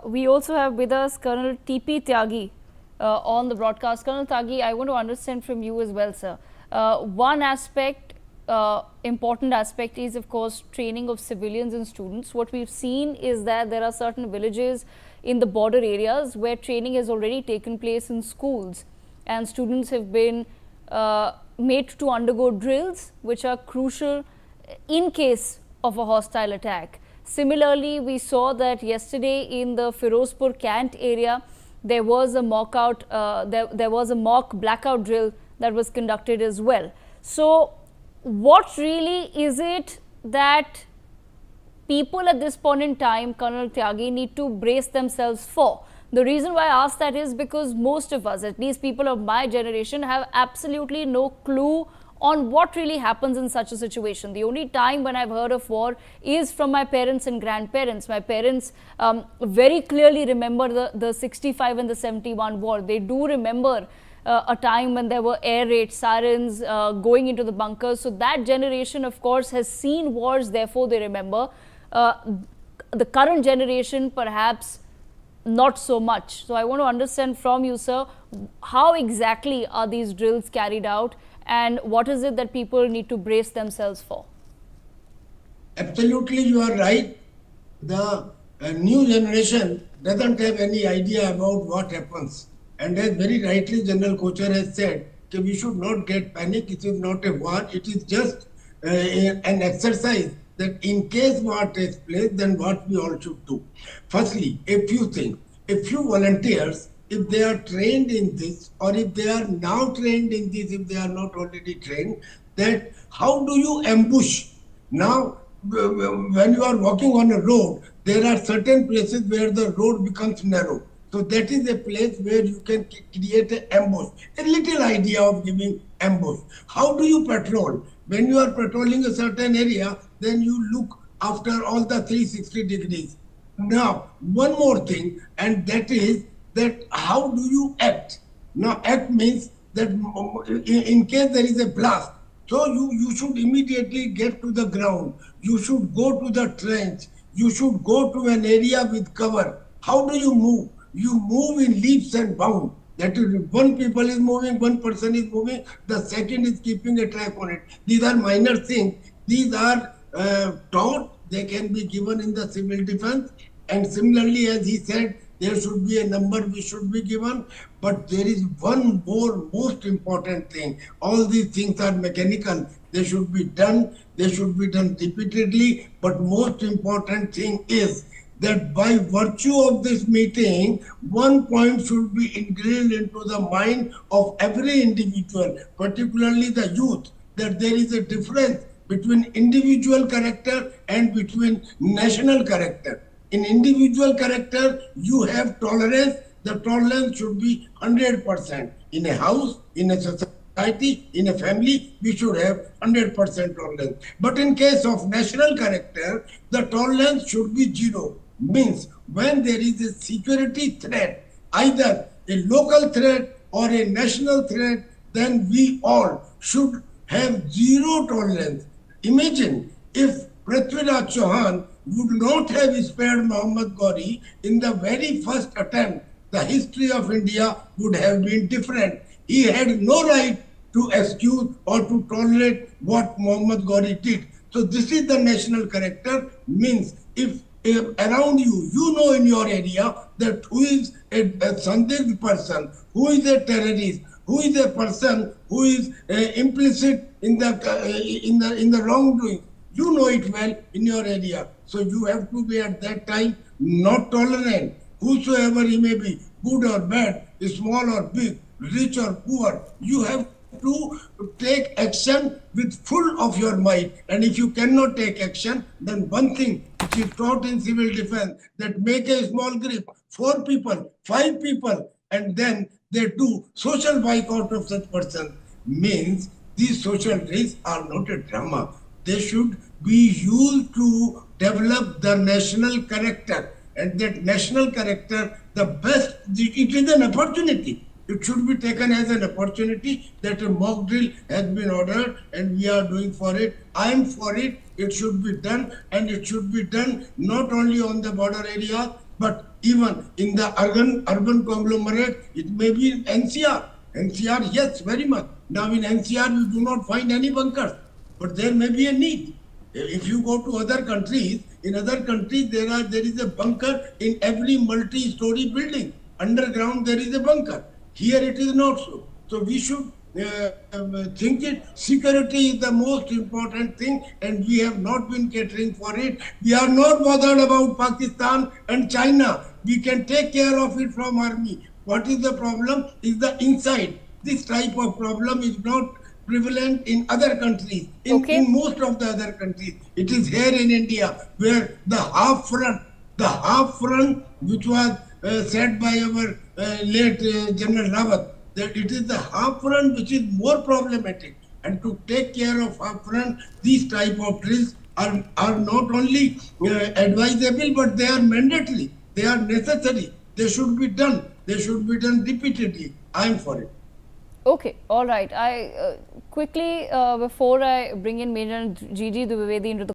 we also have with us Colonel T.P. Tyagi on the broadcast. Colonel Tyagi, I want to understand from you as well, sir. One aspect, important aspect is, of course, training of civilians and students. What we've seen is that there are certain villages in the border areas where training has already taken place in schools, and students have been made to undergo drills which are crucial in case of a hostile attack. Similarly, we saw that yesterday in the Firozpur Cant area, there was a there was a mock blackout drill that was conducted as well. So, what really is it that people at this point in time, Colonel Tyagi, need to brace themselves for? The reason why I ask that is because most of us, at least people of my generation, have absolutely no clue on what really happens in such a situation. The only time when I've heard of war is from my parents and grandparents. My parents very clearly remember the 65 and the 71 war. They do remember a time when there were air raid sirens going into the bunkers. So that generation, of course, has seen wars, therefore they remember. The current generation, perhaps not so much. So I want to understand from you, sir, how exactly are these drills carried out, and what is it that people need to brace themselves for? Absolutely, you are right. The new generation doesn't have any idea about what happens. And as very rightly General Kochar has said, that we should not get panic. It is not a war. It is just an exercise that in case war takes place, then what we all should do. Firstly, a few things. A few volunteers, if they are trained in this, or if they are now trained in this, if they are not already trained, that how do you ambush? Now, when you are walking on a road, there are certain places where the road becomes narrow. So that is a place where you can create an ambush. A little idea of giving ambush. How do you patrol? When you are patrolling a certain area, then you look after all the 360 degrees. Now, one more thing, and that is that how do you act? Now, act means that in case there is a blast, so you should immediately get to the ground. You should go to the trench. You should go to an area with cover. How do you move? You move in leaps and bounds. That is, one people is moving, one person is moving, the second is keeping a track on it. These are minor things. These are taught. They can be given in the civil defense. And similarly, as he said, there should be a number which should be given. But there is one more most important thing. All these things are mechanical. They should be done. They should be done repeatedly. But most important thing is that by virtue of this meeting, one point should be ingrained into the mind of every individual, particularly the youth, that there is a difference between individual character and between national character. In individual character, you have tolerance. The tolerance should be 100%. In a house, in a society, in a family, we should have 100% tolerance. But in case of national character, the tolerance should be zero. Means when there is a security threat, either a local threat or a national threat, then we all should have zero tolerance. Imagine if Prithviraj Chauhan would not have spared Muhammad Ghori in the very first attempt, the history of India would have been different. He had no right to excuse or to tolerate what Muhammad Ghori did. So this is the national character. Means if around you, you know in your area that who is a Sandhig person, who is a terrorist, who is a person who is implicit in the wrongdoing. You know it well in your area. So you have to be at that time not tolerant. Whosoever he may be, good or bad, small or big, rich or poor, you have to take action with full of your might. And if you cannot take action, then one thing which is taught in civil defense, that make a small group, 4 people, 5 people, and then they do social boycott of such person. Means these social risks are not a drama. They should be used to develop the national character. And that national character, the best, it is an opportunity. It should be taken as an opportunity that a mock drill has been ordered and we are doing for it. I am for it. It should be done, and it should be done not only on the border area, but Even in the urban conglomerate, it may be NCR. NCR, yes, very much. Now in NCR, we do not find any bunkers, but there may be a need. If you go to other countries, in other countries there is a bunker in every multi-story building. Underground there is a bunker. Here it is not so. So we should think it. Security is the most important thing, and we have not been catering for it. We are not bothered about Pakistan and China. We can take care of it from army. What is the problem? Is the inside. This type of problem is not prevalent in other countries, in most of the other countries. It is here in India where the half front which was said by our late General Rawat, that it is the half front which is more problematic. And to take care of half front, these type of drills are not only advisable, but they are mandatory. They are necessary. They should be done. They should be done repeatedly. I am for it. Okay, all right. I quickly, before I bring in Major Gigi Dwivedi into the